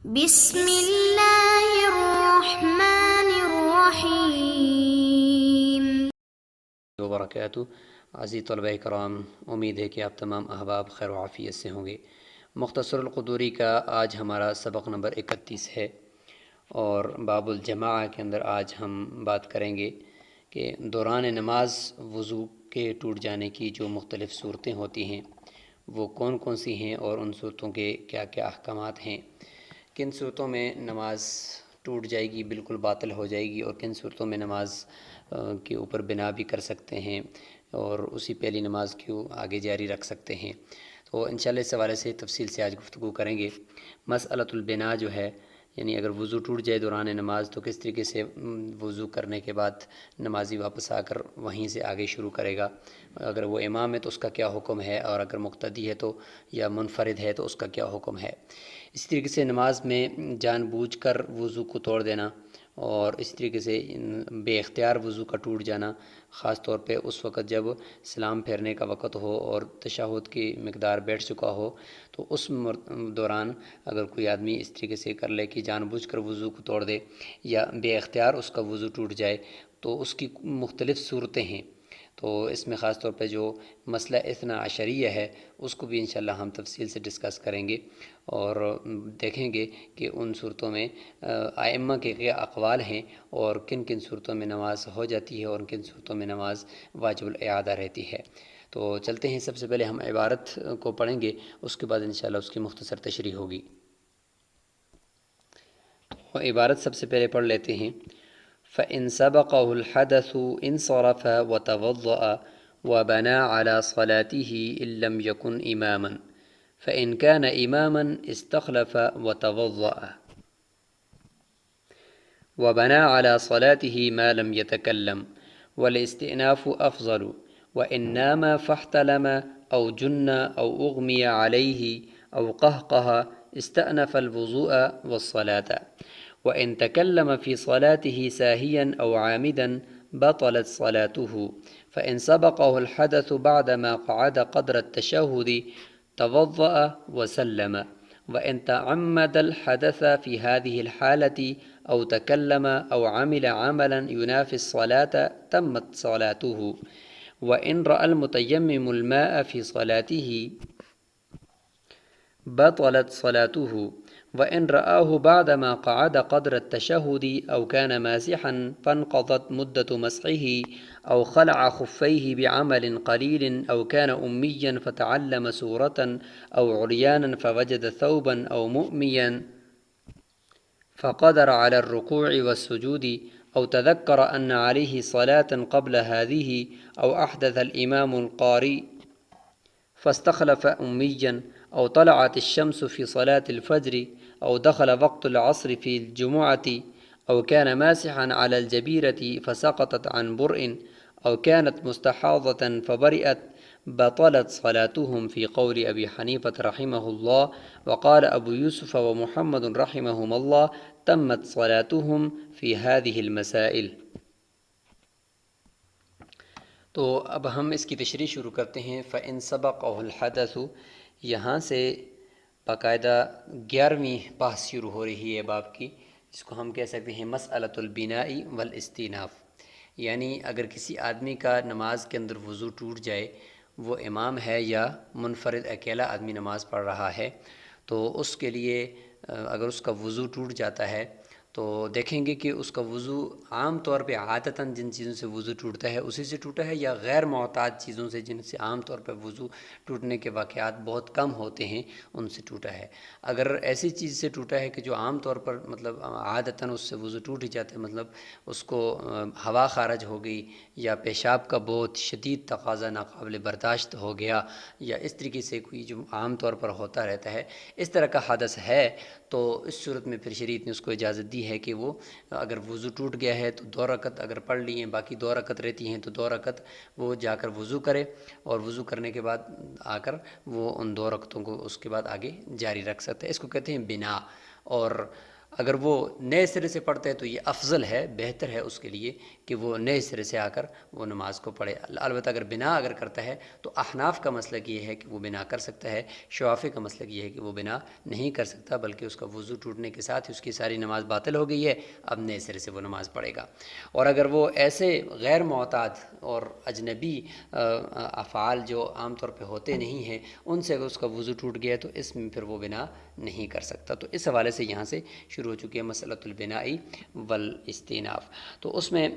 بسم اللہ الرحمن الرحیم وبرکاتہ۔ عزیز طلبہ کرام، امید ہے کہ آپ تمام احباب خیر و عافیت سے ہوں گے۔ مختصر القدوری کا آج ہمارا سبق نمبر 31 ہے، اور باب الجماعہ کے اندر آج ہم بات کریں گے کہ دوران نماز وضو کے ٹوٹ جانے کی جو مختلف صورتیں ہوتی ہیں وہ کون کون سی ہیں، اور ان صورتوں کے کیا کیا احکامات ہیں، کن صورتوں میں نماز ٹوٹ جائے گی، بالکل باطل ہو جائے گی، اور کن صورتوں میں نماز کے اوپر بنا بھی کر سکتے ہیں اور اسی پہلی نماز کو آگے جاری رکھ سکتے ہیں۔ تو انشاءاللہ اس حوالے سے تفصیل سے آج گفتگو کریں گے۔ مسئلۃ البنا جو ہے، یعنی اگر وضو ٹوٹ جائے دوران نماز تو کس طریقے سے وضو کرنے کے بعد نمازی واپس آ کر وہیں سے آگے شروع کرے گا، اگر وہ امام ہے تو اس کا کیا حکم ہے، اور اگر مقتدی ہے تو یا منفرد ہے تو اس کا کیا حکم ہے۔ اسی طریقے سے نماز میں جان بوجھ کر وضو کو توڑ دینا، اور اس طریقے سے بے اختیار وضو کا ٹوٹ جانا، خاص طور پہ اس وقت جب سلام پھیرنے کا وقت ہو اور تشہد کی مقدار بیٹھ چکا ہو، تو اس دوران اگر کوئی آدمی اس طریقے سے کر لے کہ جان بوجھ کر وضو کو توڑ دے یا بے اختیار اس کا وضو ٹوٹ جائے، تو اس کی مختلف صورتیں ہیں۔ تو اس میں خاص طور پہ جو مسئلہ اثنا عشریہ ہے اس کو بھی انشاءاللہ ہم تفصیل سے ڈسکس کریں گے، اور دیکھیں گے کہ ان صورتوں میں ائمہ کے کیا اقوال ہیں، اور کن کن صورتوں میں نماز ہو جاتی ہے اور کن صورتوں میں نماز واجب الاعادہ رہتی ہے۔ تو چلتے ہیں، سب سے پہلے ہم عبارت کو پڑھیں گے، اس کے بعد انشاءاللہ اس کی مختصر تشریح ہوگی۔ عبارت سب سے پہلے پڑھ لیتے ہیں۔ فَإِن سَبَقَهُ الْحَدَثُ انصَرَفَ وَتَوَضَّأَ وَبَنَى عَلَى صَلَاتِهِ إِن لَّمْ يَكُنْ إِمَامًا فَإِن كَانَ إِمَامًا اسْتَخْلَفَ وَتَوَضَّأَ وبنى على صلاته ما لم يتكلم، والاستئناف أفضل، وإن نام فاحتلم أو جن أو أغمي عليه أو قهقه استأنف الوضوء والصلاة، وإن تكلم في صلاته ساهيا أو عامدا بطلت صلاته، فإن سبقه الحدث بعدما قعد قدر التشهد توضأ وسلم، وإن تعمد الحدث في هذه الحالة أو تكلم أو عمل عملا ينافي الصلاة تمت صلاته، وإن رأى المتيمم الماء في صلاته بطلت صلاته، وإن رآه بعدما قعد قدر التشهد أو كان ماسحا فانقضت مدة مسحه، أو خلع خفيه بعمل قليل، أو كان أميا فتعلم سورة، أو عريانا فوجد ثوبا، أو مؤميا فقدر على الركوع والسجود، أو تذكر أن عليه صلاة قبل هذه، أو أحدث الإمام القارئ فاستخلف أميا، أو طلعت الشمس في صلاة الفجر، أو دخل وقت العصر في الجمعة، أو كان ماسحا على الجبيرة فسقطت عن برء، أو كانت مستحاضة فبرئت، بطلت صلاتهم في قول أبي حنيفة رحمه الله، وقال أبو يوسف ومحمد رحمهم الله تمت صلاتهم في هذه المسائل۔ تو اب ہم اس کی تشریح شروع کرتے ہیں۔ فَإِن سَبَقَهُ الْحَدَثُ، یہاں سے باقاعدہ 11ویں بحث شروع ہو رہی ہے باب کی، جس کو ہم کہہ سکتے ہیں مسئلۃ البناء والاستئناف، یعنی اگر کسی آدمی کا نماز کے اندر وضو ٹوٹ جائے، وہ امام ہے یا منفرد اکیلا آدمی نماز پڑھ رہا ہے، تو اس کے لیے اگر اس کا وضو ٹوٹ جاتا ہے تو دیکھیں گے کہ اس کا وضو عام طور پہ عادتاً جن چیزوں سے وضو ٹوٹتا ہے اسی سے ٹوٹا ہے، یا غیر معتاد چیزوں سے جن سے عام طور پہ وضو ٹوٹنے کے واقعات بہت کم ہوتے ہیں ان سے ٹوٹا ہے۔ اگر ایسی چیز سے ٹوٹا ہے کہ جو عام طور پر مطلب عادتاً اس سے وضو ٹوٹ ہی جاتا ہے، مطلب اس کو ہوا خارج ہو گئی، یا پیشاب کا بہت شدید تقاضا ناقابل برداشت ہو گیا، یا اس طریقے سے کوئی جو عام طور پر ہوتا رہتا ہے، اس طرح کا حدث ہے، تو اس صورت میں پھر شریعت نے اس کو اجازت دی ہے کہ وہ اگر وضو ٹوٹ گیا ہے تو 2 رکعت اگر پڑھ لی ہیں، باقی 2 رکعت رہتی ہیں تو 2 رکعت وہ جا کر وضو کرے، اور وضو کرنے کے بعد آ کر وہ ان 2 رکعتوں کو اس کے بعد آگے جاری رکھ سکتا ہے۔ اس کو کہتے ہیں بنا۔ اور اگر وہ نئے سرے سے پڑھتے ہیں تو یہ افضل ہے، بہتر ہے اس کے لیے کہ وہ نئے سرے سے آ کر وہ نماز کو پڑھے۔ البتہ اگر بنا اگر کرتا ہے تو احناف کا مسلک یہ ہے کہ وہ بنا کر سکتا ہے، شوافی کا مسلک یہ ہے کہ وہ بنا نہیں کر سکتا، بلکہ اس کا وضو ٹوٹنے کے ساتھ ہی اس کی ساری نماز باطل ہو گئی ہے، اب نئے سرے سے وہ نماز پڑھے گا۔ اور اگر وہ ایسے غیر معتاد اور اجنبی افعال جو عام طور پہ ہوتے نہیں ہیں ان سے اگر اس کا وضو ٹوٹ گیا تو اس میں پھر وہ بنا نہیں کر سکتا۔ تو اس حوالے سے یہاں سے شروع ہو چکی ہے مسئلۃ البنائی والاستئناف۔ تو اس میں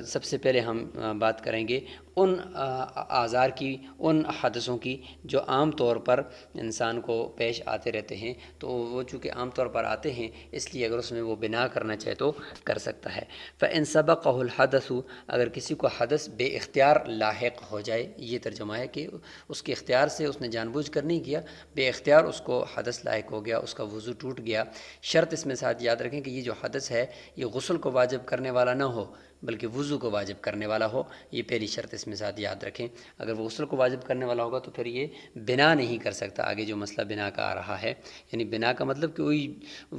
سب سے پہلے ہم بات کریں گے ان آزار کی، ان حدثوں کی جو عام طور پر انسان کو پیش آتے رہتے ہیں، تو وہ چونکہ عام طور پر آتے ہیں اس لیے اگر اس میں وہ بنا کرنا چاہے تو کر سکتا ہے۔ فَإِن سَبَقَهُ الْحَدَثُ، اگر کسی کو حدث بے اختیار لاحق ہو جائے، یہ ترجمہ ہے کہ اس کے اختیار سے اس نے جان بوجھ کر نہیں کیا، بے اختیار اس کو حدث لاحق ہو گیا، اس کا وضو ٹوٹ گیا۔ شرط اس میں ساتھ یاد رکھیں کہ یہ جو حدث ہے یہ غسل کو واجب کرنے والا نہ ہو بلکہ وضو کو واجب کرنے والا ہو، یہ پہلی شرط اس میں ساتھ یاد رکھیں۔ اگر وہ غسل کو واجب کرنے والا ہوگا تو پھر یہ بنا نہیں کر سکتا۔ آگے جو مسئلہ بنا کا آ رہا ہے، یعنی بنا کا مطلب کہ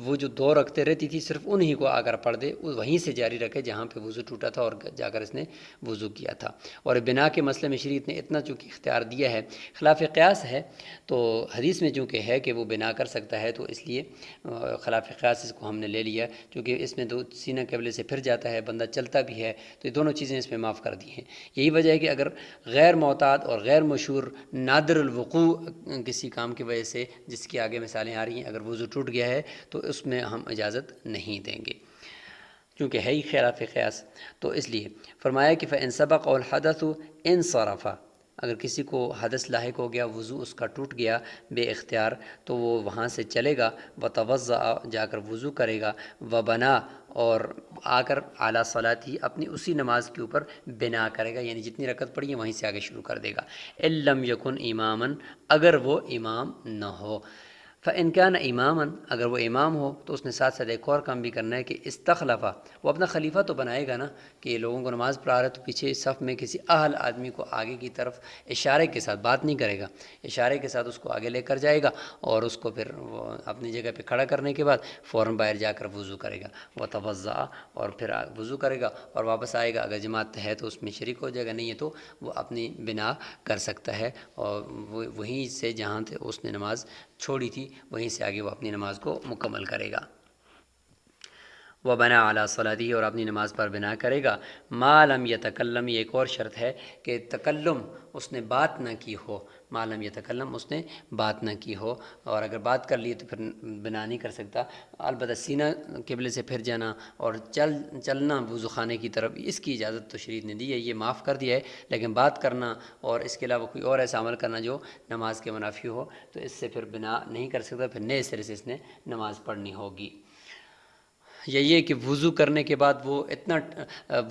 وہ جو دو رکھتے رہتی تھی صرف انہی کو آ کر پڑھ دے، وہیں سے جاری رکھے جہاں پہ وضو ٹوٹا تھا اور جا کر اس نے وضو کیا تھا۔ اور بنا کے مسئلے میں شریعت نے اتنا چونکہ اختیار دیا ہے، خلاف قیاس ہے، تو حدیث میں چونکہ ہے کہ وہ بنا کر سکتا ہے تو اس لیے خلاف قیاس اس کو ہم نے لے لیا، کیونکہ اس میں تو سینہ قبلے سے پھر جاتا ہے، بندہ چلتا بھی ہے، تو یہ دونوں چیزیں اس میں معاف کر دی ہیں۔ یہی وجہ ہے کہ اگر غیر معتاد اور غیر مشہور نادر الوقوع کسی کام کی وجہ سے، جس کی آگے مثالیں آ رہی ہیں، اگر وضو ٹوٹ گیا ہے تو اس میں ہم اجازت نہیں دیں گے کیونکہ ہے ہی خلاف قیاس۔ تو اس لیے فرمایا کہ فَإِن سَبَقَهُ الْحَدَثُ انصرف، اگر کسی کو حدث لاحق ہو گیا، وضو اس کا ٹوٹ گیا بے اختیار، تو وہ وہاں سے چلے گا، وَتَوَضَّأَ، جا کر وضو کرے گا، وَبَنَا، اور آ کر اعلیٰ صلاتی، اپنی اسی نماز کے اوپر بنا کرے گا، یعنی جتنی رکعت پڑھی ہے وہیں سے آگے شروع کر دے گا۔ إِن لَّمْ يَكُنْ إِمَامًا، اگر وہ امام نہ ہو۔ فَإِن كَانَ إِمَامًا، اگر وہ امام ہو تو اس نے ساتھ ساتھ ایک اور کام بھی کرنا ہے کہ استخلفہ، وہ اپنا خلیفہ تو بنائے گا نا، کہ لوگوں کو نماز پڑھا رہا ہے تو پیچھے صف میں کسی اہل آدمی کو آگے کی طرف اشارے کے ساتھ، بات نہیں کرے گا، اشارے کے ساتھ اس کو آگے لے کر جائے گا، اور اس کو پھر وہ اپنی جگہ پہ کھڑا کرنے کے بعد فوراً باہر جا کر وضو کرے گا، وَتَوَضَّأَ، اور پھر وضو کرے گا اور واپس آئے گا۔ اگر جماعت ہے تو اس میں شریک ہو جائے گا، نہیں ہے تو وہ اپنی بنا کر سکتا ہے، اور وہیں سے جہاں سے اس نے نماز چھوڑی تھی وہیں سے آگے وہ اپنی نماز کو مکمل کرے گا۔ وَبَنَا عَلَىٰ صَلَاتِهِ، اور اپنی نماز پر بنا کرے گا۔ مَا لَمْ يَتَكَلَّمْ، یہ ایک اور شرط ہے کہ تکلم اس نے بات نہ کی ہو، مَا لَمْ يَتَكَلَّمْ، اس نے بات نہ کی ہو، اور اگر بات کر لی تو پھر بنا نہیں کر سکتا۔ البتہ سینہ قبلے سے پھر جانا اور چلنا وضو خانے کی طرف، اس کی اجازت تو شریعت نے دی ہے، یہ معاف کر دیا ہے، لیکن بات کرنا اور اس کے علاوہ کوئی اور ایسا عمل کرنا جو نماز کے منافی ہو تو اس سے پھر بنا نہیں کر سکتا، پھر نئے سرے سے اس نے نماز پڑھنی ہوگی۔ یہ کہ وضو کرنے کے بعد وہ اتنا،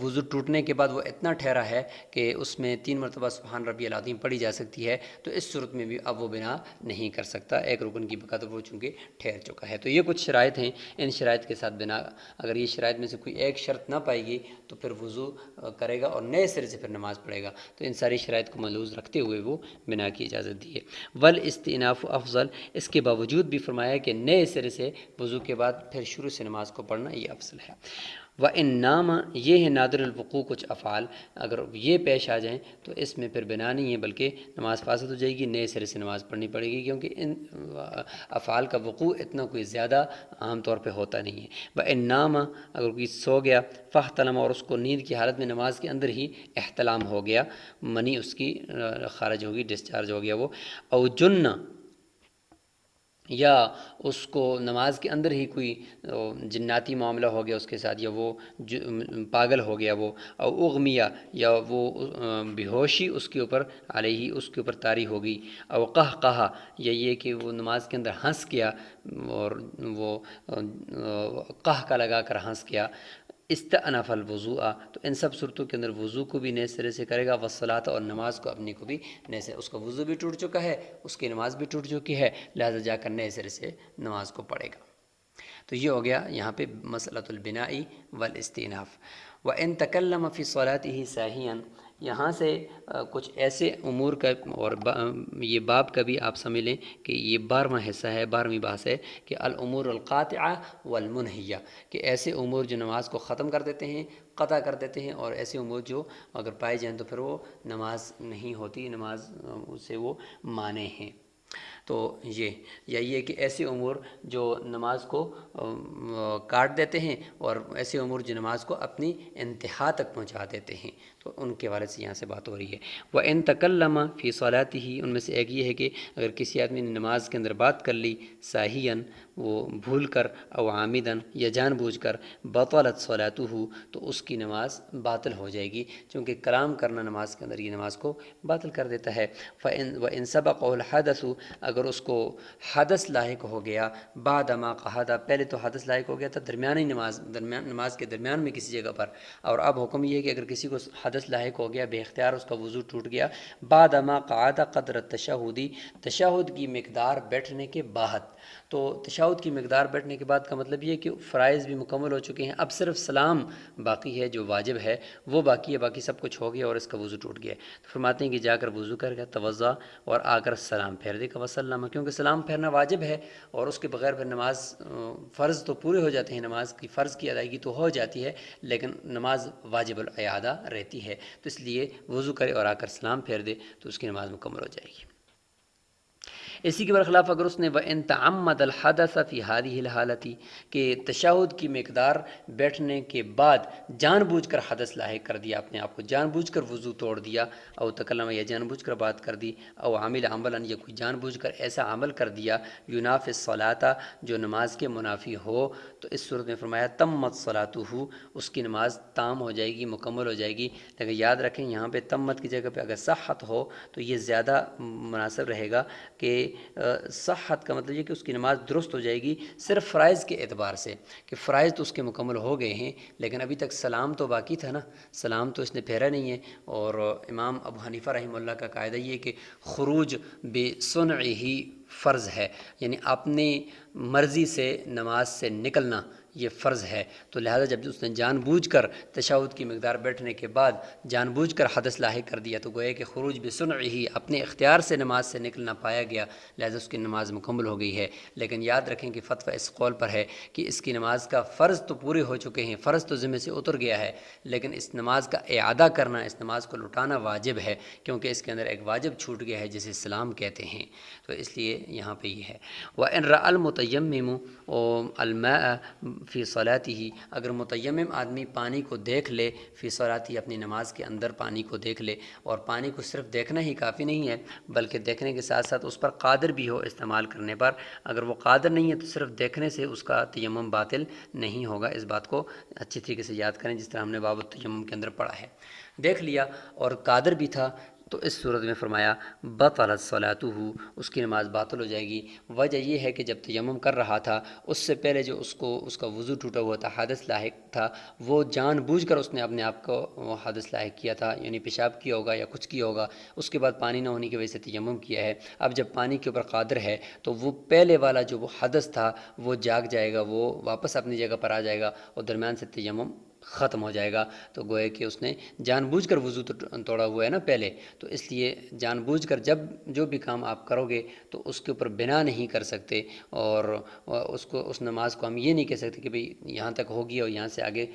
وضو ٹوٹنے کے بعد وہ اتنا ٹھہرا ہے کہ اس میں 3 مرتبہ سبحان ربی العظیم پڑھی جا سکتی ہے، تو اس صورت میں بھی اب وہ بنا نہیں کر سکتا، ایک رکن کی بقدر وہ چونکہ ٹھہر چکا ہے۔ تو یہ کچھ شرائط ہیں، ان شرائط کے ساتھ بنا، اگر یہ شرائط میں سے کوئی ایک شرط نہ پائے گی تو پھر وضو کرے گا اور نئے سرے سے پھر نماز پڑھے گا، تو ان ساری شرائط کو ملحوظ رکھتے ہوئے وہ بنا کی اجازت دی ہے۔ والاستئناف افضل، اس کے باوجود بھی فرمایا کہ نئے سرے سے وضو کے بعد پھر شروع سے نماز کو پڑھنا یہ افضل ہے۔ وَإِن نَامَ، یہ ہے نادر الوقوع کچھ افعال، اگر یہ پیش آ جائیں تو اس میں پھر بنا نہیں ہے بلکہ نماز فاسد ہو جائے گی، نئے سرے سے نماز پڑھنی پڑے گی، کیونکہ ان افعال کا وقوع اتنا کوئی زیادہ عام طور پہ ہوتا نہیں ہے۔ وَإِن نَامَ، اگر کوئی سو گیا، فاحتلم، اور اس کو نیند کی حالت میں نماز کے اندر ہی احتلام ہو گیا، منی اس کی خارج ہوگی، ڈسچارج ہو گیا وہ، او جن، یا اس کو نماز کے اندر ہی کوئی جناتی معاملہ ہو گیا اس کے ساتھ، یا وہ پاگل ہو گیا وہ، او اغمیہ، یا وہ بے ہوشی اس کے اوپر علیہ، اس کے اوپر طاری ہو گئی، او قہقہا، یا یہ کہ وہ نماز کے اندر ہنس گیا اور وہ قہقہ لگا کر ہنس گیا، استأنف الوضوء، تو ان سب صورتوں کے اندر وضو کو بھی نئے سرے سے کرے گا، والصلاۃ، اور نماز کو اپنی کو بھی نئے سے، اس کا وضو بھی ٹوٹ چکا ہے، اس کی نماز بھی ٹوٹ چکی ہے، لہذا جا کر نئے سرے سے نماز کو پڑھے گا۔ تو یہ ہو گیا یہاں پہ مسئلۃ البناء والاستئناف۔ وَإِن تَكَلَّمَ فِي صَلَاتِهِ سَاهِيًا، یہاں سے کچھ ایسے امور کا اور یہ باب کا بھی آپ سمجھ لیں کہ یہ 12واں حصہ ہے، 12ویں بحث ہے کہ الامور القاطعہ والمنہیہ، کہ ایسے امور جو نماز کو ختم کر دیتے ہیں، قطع کر دیتے ہیں، اور ایسے امور جو اگر پائے جائیں تو پھر وہ نماز نہیں ہوتی، نماز سے وہ مانع ہیں۔ تو یہی ہے کہ ایسے امور جو نماز کو کاٹ دیتے ہیں، اور ایسے امور جو نماز کو اپنی انتہا تک پہنچا دیتے ہیں، تو ان کے بارے سے یہاں سے بات ہو رہی ہے۔ وَإِن تَكَلَّمَ فِي صَلَاتِهِ، ان میں سے ایک یہ ہے کہ اگر کسی آدمی نے نماز کے اندر بات کر لی ساہیاً، وہ بھول کر، او عامداً، یا جان بوجھ کر، بطلت صلاته، تو اس کی نماز باطل ہو جائے گی، چونکہ کلام کرنا نماز کے اندر یہ نماز کو باطل کر دیتا ہے۔ وَإِن سَبَقَهُ الْحَدَثُ، اگر اس کو حدث لاحق ہو گیا، بعد ما قعد، پہلے تو حدث لاحق ہو گیا تھا درمیانی نماز کے درمیان میں کسی جگہ پر، اور اب حکم یہ ہے کہ اگر کسی کو حدث لاحق ہو گیا، بے اختیار اس کا وضو ٹوٹ گیا، بعد ما قعد قدر التشہد، تشہد کی مقدار بیٹھنے کے بعد، تو تشہد کی مقدار بیٹھنے کے بعد کا مطلب یہ ہے کہ فرائض بھی مکمل ہو چکے ہیں، اب صرف سلام باقی ہے، جو واجب ہے وہ باقی ہے، باقی سب کچھ ہو گیا اور اس کا وضو ٹوٹ گیا، تو فرماتے ہیں کہ جا کر وضو کر گیا، توضا، اور آ کر سلام پھیر دے گا، وسلم، کیونکہ سلام پھیرنا واجب ہے، اور اس کے بغیر پھر نماز فرض تو پورے ہو جاتے ہیں، نماز کی فرض کی ادائیگی تو ہو جاتی ہے، لیکن نماز واجب الاعادہ رہتی ہے، تو اس لیے وضو کرے اور آ کر سلام پھیر دے تو اس کی نماز مکمل ہو جائے گی۔ اسی کے برخلاف اگر اس نے وَإِن تَعَمَّدَ الْحَدَثَ فِي هَذِهِ الْحَالَةِ، کہ تشہد کی مقدار بیٹھنے کے بعد جان بوجھ کر حدث لاحق کر دیا، اپنے آپ کو جان بوجھ کر وضو توڑ دیا، او تکلم، یا جان بوجھ کر بات کر دی، او عامل عملا، یا کوئی جان بوجھ کر ایسا عمل کر دیا ینافی الصلاۃ، جو نماز کے منافی ہو، تو اس صورت میں فرمایا تمت صلاتہ، اس کی نماز تام ہو جائے گی، مکمل ہو جائے گی۔ لیکن یاد رکھیں یہاں پہ تمت کی جگہ پہ اگر صحت ہو تو یہ زیادہ مناسب رہے گا، کہ صحت کا مطلب یہ کہ اس کی نماز درست ہو جائے گی صرف فرائض کے اعتبار سے، کہ فرائض تو اس کے مکمل ہو گئے ہیں، لیکن ابھی تک سلام تو باقی تھا نا، سلام تو اس نے پھیرا نہیں ہے، اور امام ابو حنیفہ رحمہ اللہ کا قاعدہ یہ ہے کہ خروج بصنعہ فرض ہے، یعنی اپنی مرضی سے نماز سے نکلنا یہ فرض ہے، تو لہذا جب اس نے جان بوجھ کر تشہد کی مقدار بیٹھنے کے بعد جان بوجھ کر حدث لاحق کر دیا، تو گویا کہ خروج بصنعہ، اپنے اختیار سے نماز سے نکلنا پایا گیا، لہذا اس کی نماز مکمل ہو گئی ہے۔ لیکن یاد رکھیں کہ فتویٰ اس قول پر ہے کہ اس کی نماز کا فرض تو پورے ہو چکے ہیں، فرض تو ذمہ سے اتر گیا ہے، لیکن اس نماز کا اعادہ کرنا، اس نماز کو لوٹانا واجب ہے، کیونکہ اس کے اندر ایک واجب چھوٹ گیا ہے جسے سلام کہتے ہیں، تو اس لیے یہاں پہ یہ ہے۔ وَإِن رَأَى الْمُتَيَمِّمُ الْمَاءَ فی صلاته، اگر متیمم آدمی پانی کو دیکھ لے، فی صلاته، اپنی نماز کے اندر پانی کو دیکھ لے، اور پانی کو صرف دیکھنا ہی کافی نہیں ہے بلکہ دیکھنے کے ساتھ ساتھ اس پر قادر بھی ہو استعمال کرنے پر، اگر وہ قادر نہیں ہے تو صرف دیکھنے سے اس کا تیمم باطل نہیں ہوگا، اس بات کو اچھی طریقے سے یاد کریں، جس طرح ہم نے باب التیمم کے اندر پڑھا ہے۔ دیکھ لیا اور قادر بھی تھا، تو اس صورت میں فرمایا بطلت صلاتہ، اس کی نماز باطل ہو جائے گی۔ وجہ یہ ہے کہ جب تیمم کر رہا تھا اس سے پہلے جو اس کا وضو ٹوٹا ہوا تھا، حدث لاحق تھا، وہ جان بوجھ کر اس نے اپنے آپ کو حدث لاحق کیا تھا، یعنی پیشاب کیا ہوگا یا کچھ کیا ہوگا، اس کے بعد پانی نہ ہونے کی وجہ سے تیمم کیا ہے۔ اب جب پانی کے اوپر قادر ہے تو وہ پہلے والا جو وہ حدث تھا وہ جاگ جائے گا، وہ واپس اپنی جگہ پر آ جائے گا، اور درمیان سے تیمم ختم ہو جائے گا، تو گویا کہ اس نے جان بوجھ کر وضو توڑا ہوا ہے نا پہلے، تو اس لیے جان بوجھ کر جب جو بھی کام آپ کرو گے تو اس کے اوپر بنا نہیں کر سکتے، اور اس نماز کو ہم یہ نہیں کہہ سکتے کہ بھئی یہاں تک ہوگی اور یہاں سے آگے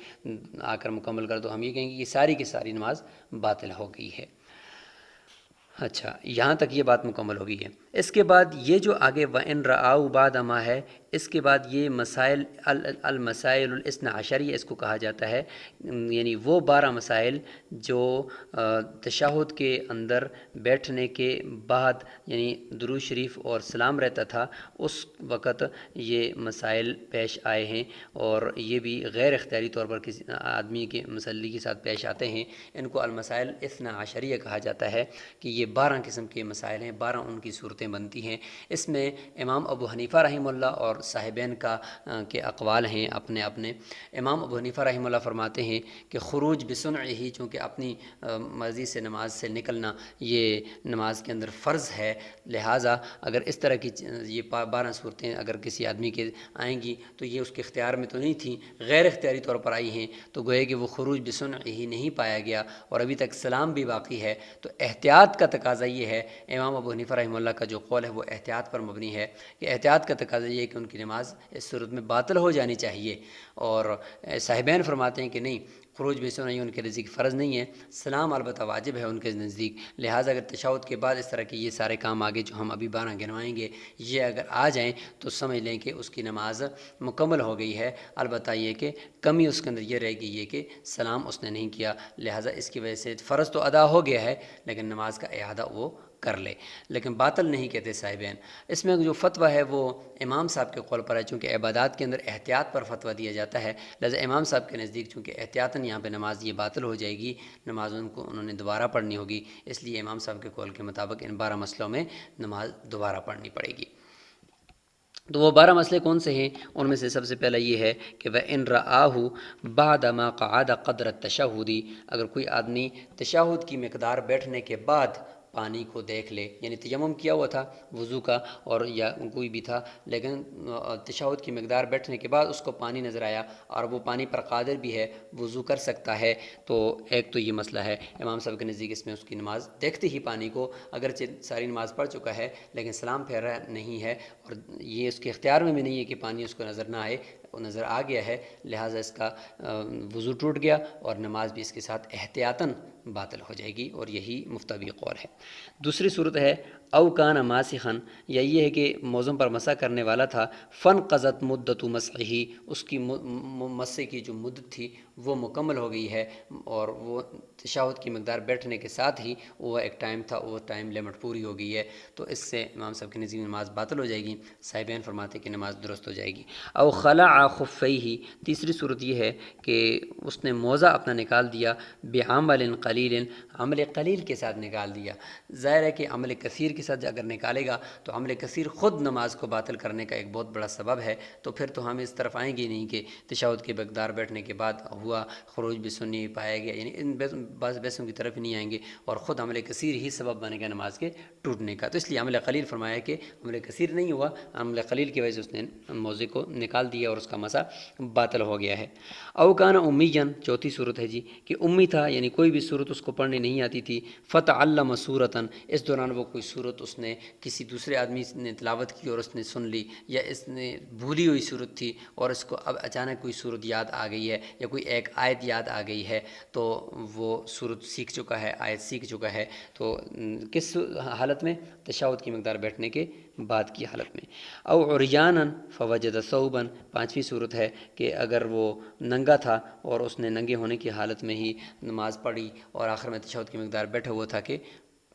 آ کر مکمل کر دو، ہم یہ کہیں گے کہ ساری کی ساری نماز باطل ہو گئی ہے۔ اچھا، یہاں تک یہ بات مکمل ہو گئی ہے۔ اس کے بعد یہ جو آگے وَإِن رَأَوْا بَعْدَ مَا ہے، اس کے بعد یہ مسائل المسائل الاثنا عشریہ اس کو کہا جاتا ہے، یعنی وہ 12 مسائل جو تشہد کے اندر بیٹھنے کے بعد، یعنی درود شریف اور سلام رہتا تھا، اس وقت یہ مسائل پیش آئے ہیں، اور یہ بھی غیر اختیاری طور پر کسی آدمی کے مسلی کے ساتھ پیش آتے ہیں، ان کو المسائل اثنا عشریہ کہا جاتا ہے، کہ یہ 12 قسم کے مسائل ہیں، 12 ان کی صورتیں بنتی ہیں۔ اس میں امام ابو حنیفہ رحمہ اللہ اور صاحبین کے اقوال ہیں اپنے اپنے۔ امام ابو حنیفہ رحمہ اللہ فرماتے ہیں کہ خروج بصنعہ، چونکہ اپنی مرضی سے نماز سے نکلنا یہ نماز کے اندر فرض ہے، لہٰذا اگر اس طرح کی یہ 12 صورتیں اگر کسی آدمی کے آئیں گی تو یہ اس کے اختیار میں تو نہیں تھیں، غیر اختیاری طور پر آئی ہیں، تو گویا کہ وہ خروج بصنعہ ہی نہیں پایا گیا اور ابھی تک سلام بھی باقی ہے۔ تو احتیاط کا تقاضا یہ ہے، امام ابو حنیفہ رحمہ اللہ کا جو قول ہے وہ احتیاط پر مبنی ہے کہ احتیاط کا تقاضا یہ ہے کہ ان کی نماز اس صورت میں باطل ہو جانی چاہیے، اور صاحبین فرماتے ہیں کہ نہیں، خروج بصنعہ ان کے نزدیک فرض نہیں ہے، سلام البتہ واجب ہے ان کے نزدیک، لہٰذا اگر تشہد کے بعد اس طرح کے یہ سارے کام آگے جو ہم ابھی 12 گنوائیں گے یہ اگر آ جائیں تو سمجھ لیں کہ اس کی نماز مکمل ہو گئی ہے، البتہ یہ کہ کمی اس کے اندر یہ رہے گی یہ کہ سلام اس نے نہیں کیا، لہٰذا اس کی وجہ سے فرض تو ادا ہو گیا ہے لیکن نماز کا اعادہ وہ کر لے، لیکن باطل نہیں کہتے صاحبین۔ اس میں جو فتویٰ ہے وہ امام صاحب کے قول پر ہے، چونکہ عبادات کے اندر احتیاط پر فتویٰ دیا جاتا ہے، لہذا امام صاحب کے نزدیک چونکہ احتیاطاً یہاں پہ نماز یہ باطل ہو جائے گی، نماز انہوں نے دوبارہ پڑھنی ہوگی، اس لیے امام صاحب کے قول کے مطابق ان 12 مسئلوں میں نماز دوبارہ پڑھنی پڑے گی۔ تو وہ 12 مسئلے کون سے ہیں؟ ان میں سے سب سے پہلا یہ ہے کہ وَإِن رَآهُ بَعْدَ مَا قَعَدَ قَدْرَ التَّشَهُّدِ، اگر کوئی آدمی تشہد کی مقدار بیٹھنے کے بعد پانی کو دیکھ لے، یعنی تیمم کیا ہوا تھا وضو کا اور یا کوئی بھی تھا، لیکن تشہد کی مقدار بیٹھنے کے بعد اس کو پانی نظر آیا اور وہ پانی پر قادر بھی ہے، وضو کر سکتا ہے، تو ایک تو یہ مسئلہ ہے امام صاحب کے نزدیک، اس میں اس کی نماز دیکھتے ہی پانی کو اگرچہ ساری نماز پڑھ چکا ہے لیکن سلام پھیرا نہیں ہے اور یہ اس کے اختیار میں بھی نہیں ہے کہ پانی اس کو نظر نہ آئے، وہ نظر آ گیا ہے، لہٰذا اس کا وضو ٹوٹ گیا اور نماز بھی اس کے ساتھ احتیاطاً باطل ہو جائے گی، اور یہی مفتوی قول ہے۔ دوسری صورت ہے او کان ماسخن، یا یہ ہے کہ موزوں پر مسح کرنے والا تھا، فن قضت مدت مسحہ، اس کی مسح کی جو مدت تھی وہ مکمل ہو گئی ہے اور وہ تشہد کی مقدار بیٹھنے کے ساتھ ہی وہ ایک ٹائم تھا، وہ ٹائم لمٹ پوری ہو گئی ہے، تو اس سے امام صاحب کے نزدیک نماز باطل ہو جائے گی، صاحبین فرماتے ہیں کہ نماز درست ہو جائے گی۔ او خلع خفیہ، تیسری صورت یہ ہے کہ اس نے موزہ اپنا نکال دیا، بعمل قلیل، عمل قلیل کے ساتھ نکال دیا، ظاہر ہے کہ عمل کثیر کے ساتھ اگر نکالے گا تو عمل کثیر خود نماز کو باطل کرنے کا ایک بہت بڑا سبب ہے، تو پھر تو ہم اس طرف آئیں گے نہیں کہ تشہد کی مقدار بیٹھنے کے بعد ہوا خروج بسنی پایا گیا، یعنی ان بعض بحثوں کی طرف نہیں آئیں گے، اور خود عمل کثیر ہی سبب بنے گا نماز کے ٹوٹنے کا، تو اس لیے عمل قلیل فرمایا کہ عمل کثیر نہیں ہوا، عمل قلیل کی وجہ سے اس نے موضع کو نکال دیا اور اس کا مسح باطل ہو گیا ہے۔ او کان امیًا، چوتھی صورت ہے جی کہ امی تھا، یعنی کوئی بھی صورت اس کو پڑھنی نہیں آتی تھی، فتعلم سورۃً، اس دوران وہ کوئی صورت اس نے کسی دوسرے آدمی نے تلاوت کی اور اس نے سن لی، یا اس نے بھولی ہوئی صورت تھی اور اس کو اب اچانک کوئی صورت یاد آ گئی ہے یا کوئی ایک آیت یاد آ گئی ہے، تو وہ صورت سیکھ چکا ہے، آیت سیکھ چکا ہے، تو کس حالت میں؟ تشہد کی مقدار بیٹھنے کے بعد کی حالت میں۔ او عریانا فوجد ثوبا، پانچویں صورت ہے کہ اگر وہ ننگا تھا اور اس نے ننگے ہونے کی حالت میں ہی نماز پڑھی اور آخر میں تشہد کی مقدار بیٹھا ہوا تھا کہ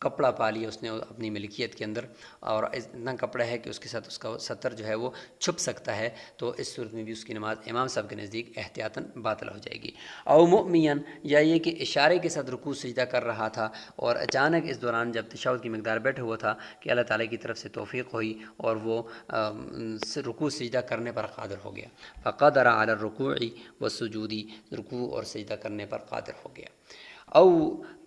کپڑا پا لیا اس نے اپنی ملکیت کے اندر، اور اتنا کپڑا ہے کہ اس کے ساتھ اس کا ستر جو ہے وہ چھپ سکتا ہے، تو اس صورت میں بھی اس کی نماز امام صاحب کے نزدیک احتیاطاً باطل ہو جائے گی۔ او مؤمین، یا یہ کہ اشارے کے ساتھ رکوع سجدہ کر رہا تھا اور اچانک اس دوران جب تشہد کی مقدار بیٹھا ہوا تھا کہ اللہ تعالیٰ کی طرف سے توفیق ہوئی اور وہ رکوع سجدہ کرنے پر قادر ہو گیا، فقدر علی الرکوع والسجود، رکوع اور سجدہ کرنے پر قادر ہو گیا۔ او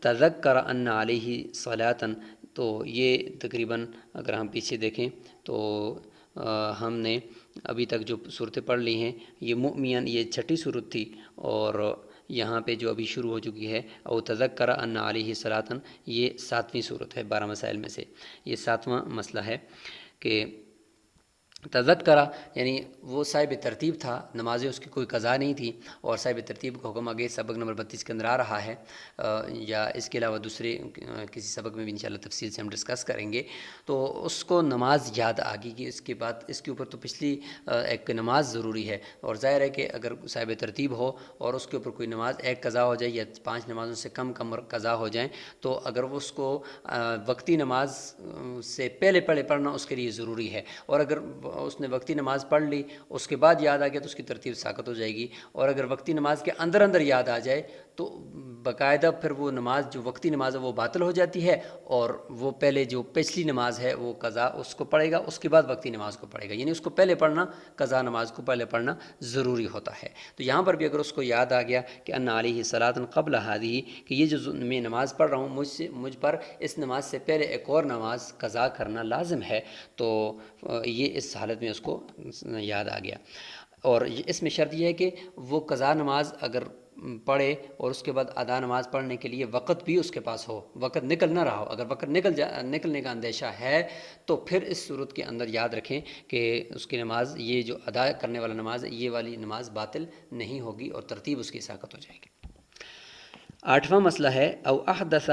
تذکر ان علیہ صلاۃً، تو یہ تقریباً اگر ہم پیچھے دیکھیں تو ہم نے ابھی تک جو صورتیں پڑھ لی ہیں، یہ مؤمن یہ چھٹی صورت تھی، اور یہاں پہ جو ابھی شروع ہو چکی ہے او تذکر ان علیہ صلاۃً، یہ 7ویں صورت ہے 12 مسائل میں سے، یہ 7واں مسئلہ ہے کہ تذکرہ یعنی وہ صاحب ترتیب تھا، نمازیں اس کی کوئی قضا نہیں تھی، اور صاحب ترتیب کا حکم آگے سبق نمبر 32 کے اندر آ رہا ہے، یا اس کے علاوہ دوسرے کسی سبق میں بھی انشاءاللہ تفصیل سے ہم ڈسکس کریں گے، تو اس کو نماز یاد آ گئی کہ اس کے بعد اس کے اوپر تو پچھلی ایک نماز ضروری ہے، اور ظاہر ہے کہ اگر صاحب ترتیب ہو اور اس کے اوپر کوئی نماز ایک قضا ہو جائے یا 5 نمازوں سے کم قضا ہو جائیں، تو اگر وہ اس کو وقتی نماز سے پہلے پڑھنا اس کے لیے ضروری ہے، اور اگر اس نے وقتی نماز پڑھ لی اس کے بعد یاد آ گیا تو اس کی ترتیب ساقط ہو جائے گی، اور اگر وقتی نماز کے اندر یاد آ جائے تو باقاعدہ پھر وہ نماز جو وقتی نماز ہے وہ باطل ہو جاتی ہے، اور وہ پہلے جو پچھلی نماز ہے وہ قضا اس کو پڑھے گا، اس کے بعد وقتی نماز کو پڑھے گا، یعنی اس کو پہلے پڑھنا، قضا نماز کو پہلے پڑھنا ضروری ہوتا ہے۔ تو یہاں پر بھی اگر اس کو یاد آ گیا کہ ان علیہ صلاۃ قبل ہذہ، کہ یہ جو میں نماز پڑھ رہا ہوں مجھ پر اس نماز سے پہلے ایک اور نماز قضا کرنا لازم ہے، تو یہ اس حالت میں اس کو یاد آ گیا۔ اور اس میں شرط یہ ہے کہ وہ قضا نماز اگر پڑھے اور اس کے بعد ادا نماز پڑھنے کے لیے وقت بھی اس کے پاس ہو، وقت نکل نہ رہا ہو۔ اگر وقت نکلنے کا اندیشہ ہے تو پھر اس صورت کے اندر یاد رکھیں کہ اس کی نماز، یہ جو ادا کرنے والا نماز ہے، یہ والی نماز باطل نہیں ہوگی اور ترتیب اس کی ساقط ہو جائے گی۔ 8واں مسئلہ ہے او احدث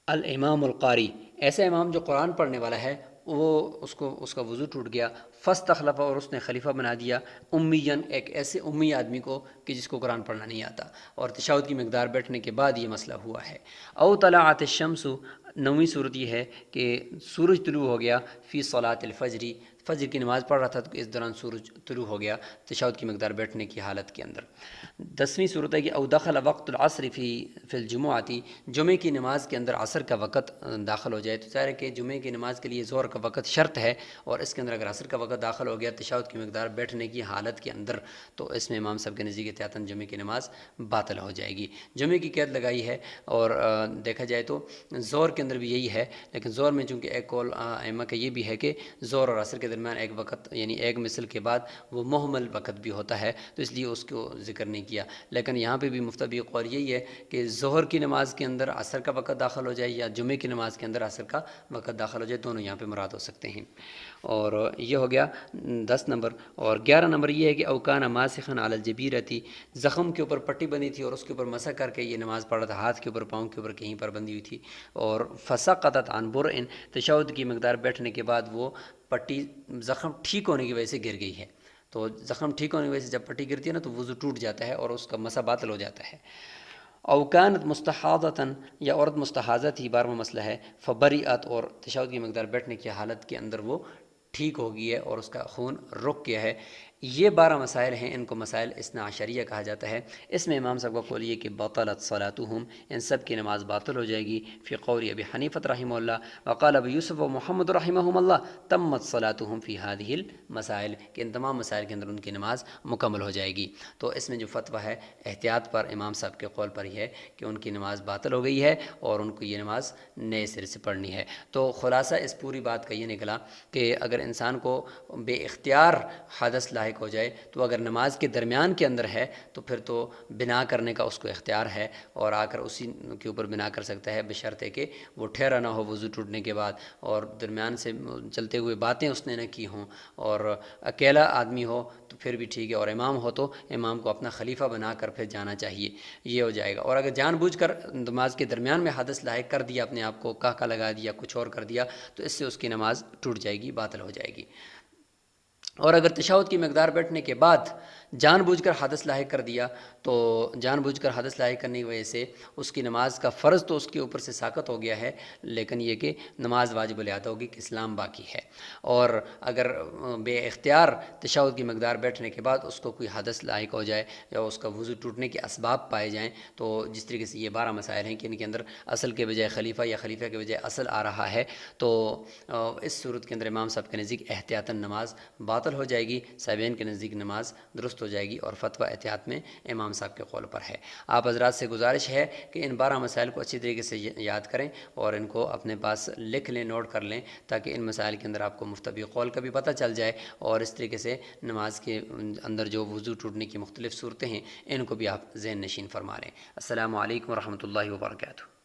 الامام القاری، ایسا امام جو قرآن پڑھنے والا ہے وہ اس کا وضو ٹوٹ گیا، فاستخلف، اور اس نے خلیفہ بنا دیا امیاً، ایک ایسے امی آدمی کو کہ جس کو قرآن پڑھنا نہیں آتا، اور تشہد کی مقدار بیٹھنے کے بعد یہ مسئلہ ہوا ہے۔ او طلعت الشمس، 9ویں صورت یہ ہے کہ سورج طلوع ہو گیا فی صلاۃ الفجر، فجر کی نماز پڑھ رہا تھا تو اس دوران سورج طلوع ہو گیا تشہد کی مقدار بیٹھنے کی حالت کے اندر۔ 10ویں صورت ہے کہ او دخل وقت العصر فی الجمعۃ، جمعے کی نماز کے اندر عصر کا وقت داخل ہو جائے، تو ظاہر ہے کہ جمعے کی نماز کے لیے ظہر کا وقت شرط ہے، اور اس کے اندر اگر عصر کا وقت داخل ہو گیا تشہد کی مقدار بیٹھنے کی حالت کے اندر، تو اس میں امام صاحب کے نزدیک احتیاطاً جمعے کی نماز باطل ہو جائے گی۔ جمعے کی قید لگائی ہے، اور دیکھا جائے تو ظہر کے اندر بھی یہی ہے، لیکن ظہر میں چونکہ ایک قول ائمہ کا یہ بھی ہے کہ ظہر اور عصر کے درمیان ایک وقت، یعنی ایک مثل کے بعد وہ مہمل وقت بھی ہوتا ہے، تو اس لیے اس کو ذکر نہیں کیا۔ لیکن یہاں پہ بھی مفتبی قول یہی ہے کہ ظہر کی نماز کے اندر عصر کا وقت داخل ہو جائے یا جمعے کی نماز کے اندر عصر کا وقت داخل ہو جائے، دونوں یہاں پہ مراد ہو سکتے ہیں۔ اور یہ ہو گیا 10 نمبر۔ اور 11 نمبر یہ ہے کہ اوکان ماسخن علی الجبیرتی، زخم کے اوپر پٹی بنی تھی اور اس کے اوپر مسح کر کے یہ نماز پڑھ رہا تھا، ہاتھ کے اوپر، پاؤں کے اوپر کہیں پر بندھی ہوئی تھی، اور فسقطت عن برء، تشہد کی مقدار بیٹھنے کے بعد وہ پٹی زخم ٹھیک ہونے کی وجہ سے گر گئی ہے۔ تو زخم ٹھیک ہونے کی وجہ سے جب پٹی گرتی ہے نا تو وضو ٹوٹ جاتا ہے اور اس کا مسح باطل ہو جاتا ہے۔ او کانت مستحاضۃ، یا عورت مستحاضہ تھی، 12واں مسئلہ ہے، فبریئت، اور تشہد کی مقدار بیٹھنے کی حالت کے اندر وہ ٹھیک ہو گئی ہے اور اس کا خون رک گیا ہے۔ یہ 12 مسائل ہیں، ان کو مسائل اثنا عشریہ کہا جاتا ہے۔ اس میں امام صاحب کا قول یہ کہ بطلت صلاتہم، ان سب کی نماز باطل ہو جائے گی، فی قول ابی حنیفہ رحمہ اللہ وقال ابو یوسف و محمد رحمہم اللہ تمت صلاتہم فی ہذہ المسائل، کہ ان تمام مسائل کے اندر ان کی نماز مکمل ہو جائے گی۔ تو اس میں جو فتویٰ ہے احتیاط پر امام صاحب کے قول پر ہی ہے کہ ان کی نماز باطل ہو گئی ہے اور ان کو یہ نماز نئے سرے سے پڑھنی ہے۔ تو خلاصہ اس پوری بات کا یہ نکلا کہ اگر انسان کو بے اختیار حدث لاحق ہو جائے، تو اگر نماز کے درمیان کے اندر ہے تو پھر تو بنا کرنے کا اس کو اختیار ہے، اور آ کر اسی کے اوپر بنا کر سکتا ہے، بشرط ہے کہ وہ ٹھہرا نہ ہو وضو ٹوٹنے کے بعد، اور درمیان سے چلتے ہوئے باتیں اس نے نہ کی ہوں، اور اکیلا آدمی ہو تو پھر بھی ٹھیک ہے، اور امام ہو تو امام کو اپنا خلیفہ بنا کر پھر جانا چاہیے، یہ ہو جائے گا۔ اور اگر جان بوجھ کر نماز کے درمیان میں حدث لاحق کر دیا، اپنے آپ کو کہا لگا دیا، کچھ اور کر دیا، تو اس سے اس کی نماز ٹوٹ جائے گی، باطل ہو جائے گی۔ اور اگر تشہد کی مقدار بیٹھنے کے بعد جان بوجھ کر حدث لاحق کر دیا، تو جان بوجھ کر حدث لاحق کرنے کی وجہ سے اس کی نماز کا فرض تو اس کے اوپر سے ساقط ہو گیا ہے، لیکن یہ کہ نماز واجب الادا ہوگی، کہ اسلام باقی ہے۔ اور اگر بے اختیار تشہد کی مقدار بیٹھنے کے بعد اس کو کوئی حدث لاحق ہو جائے یا اس کا وضو ٹوٹنے کے اسباب پائے جائیں، تو جس طریقے سے یہ 12 مسائل ہیں کہ ان کے اندر اصل کے بجائے خلیفہ یا خلیفہ کے بجائے اصل آ رہا ہے، تو اس صورت کے اندر امام صاحب کے نزدیک احتیاطاً نماز باطل ہو جائے گی، صاحبین کے نزدیک نماز درست ہو جائے گی، اور فتویٰ احتیاط میں امام صاحب کے قول پر ہے۔ آپ حضرات سے گزارش ہے کہ ان 12 مسائل کو اچھی طریقے سے یاد کریں اور ان کو اپنے پاس لکھ لیں، نوٹ کر لیں، تاکہ ان مسائل کے اندر آپ کو مفتبی قول کا بھی پتہ چل جائے، اور اس طریقے سے نماز کے اندر جو وضو ٹوٹنے کی مختلف صورتیں ہیں ان کو بھی آپ ذہن نشین فرما لیں۔ السلام علیکم ورحمۃ اللہ وبرکاتہ۔